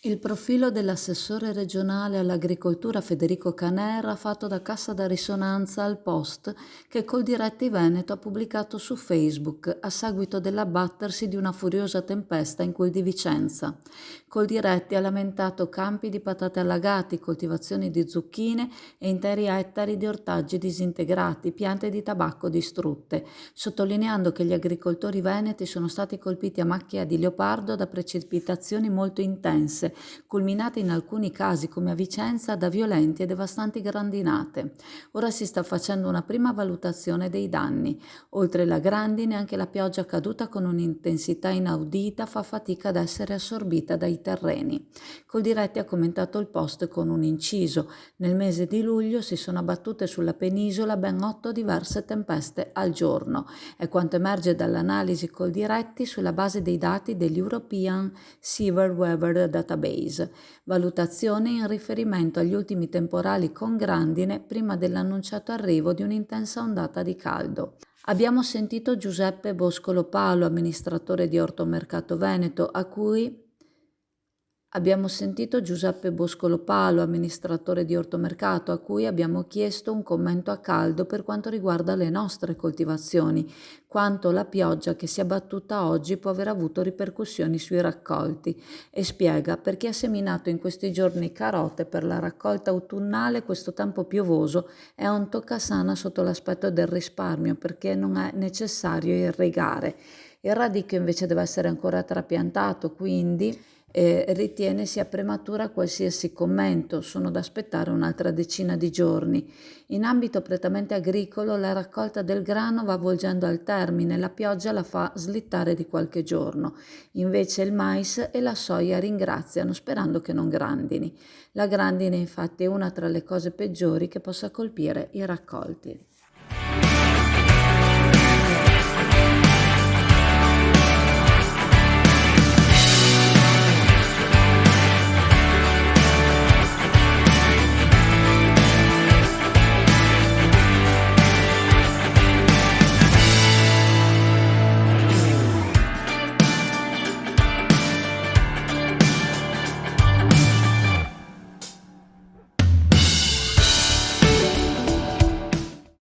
Il profilo dell'assessore regionale all'agricoltura Federico Canera, fatto da Cassa da Risonanza al post che Coldiretti Veneto ha pubblicato su Facebook a seguito dell'abbattersi di una furiosa tempesta in quel di Vicenza. Coldiretti ha lamentato campi di patate allagati, coltivazioni di zucchine e interi ettari di ortaggi disintegrati, piante di tabacco distrutte, sottolineando che gli agricoltori veneti sono stati colpiti a macchia di leopardo da precipitazioni molto intense, culminate in alcuni casi, come a Vicenza, da violenti e devastanti grandinate. Ora si sta facendo una prima valutazione dei danni. Oltre la grandine, anche la pioggia caduta con un'intensità inaudita fa fatica ad essere assorbita dai terreni. Coldiretti ha commentato il post con un inciso. Nel mese di luglio si sono abbattute sulla penisola ben 8 diverse tempeste al giorno. È quanto emerge dall'analisi Coldiretti sulla base dei dati dell'European Severe Weather Database, valutazione in riferimento agli ultimi temporali con grandine prima dell'annunciato arrivo di un'intensa ondata di caldo. Abbiamo sentito Giuseppe Boscolo Palo, amministratore di Ortomercato Veneto, amministratore di ortomercato, a cui abbiamo chiesto un commento a caldo per quanto riguarda le nostre coltivazioni, quanto la pioggia che si è abbattuta oggi può aver avuto ripercussioni sui raccolti, e spiega: per chi ha seminato in questi giorni carote per la raccolta autunnale, questo tempo piovoso è un toccasana sotto l'aspetto del risparmio, perché non è necessario irrigare. Il radicchio invece deve essere ancora trapiantato, quindi ritiene sia prematura qualsiasi commento, sono da aspettare un'altra decina di giorni. In ambito prettamente agricolo la raccolta del grano va volgendo al termine, la pioggia la fa slittare di qualche giorno. Invece il mais e la soia ringraziano, sperando che non grandini. La grandine infatti è una tra le cose peggiori che possa colpire i raccolti.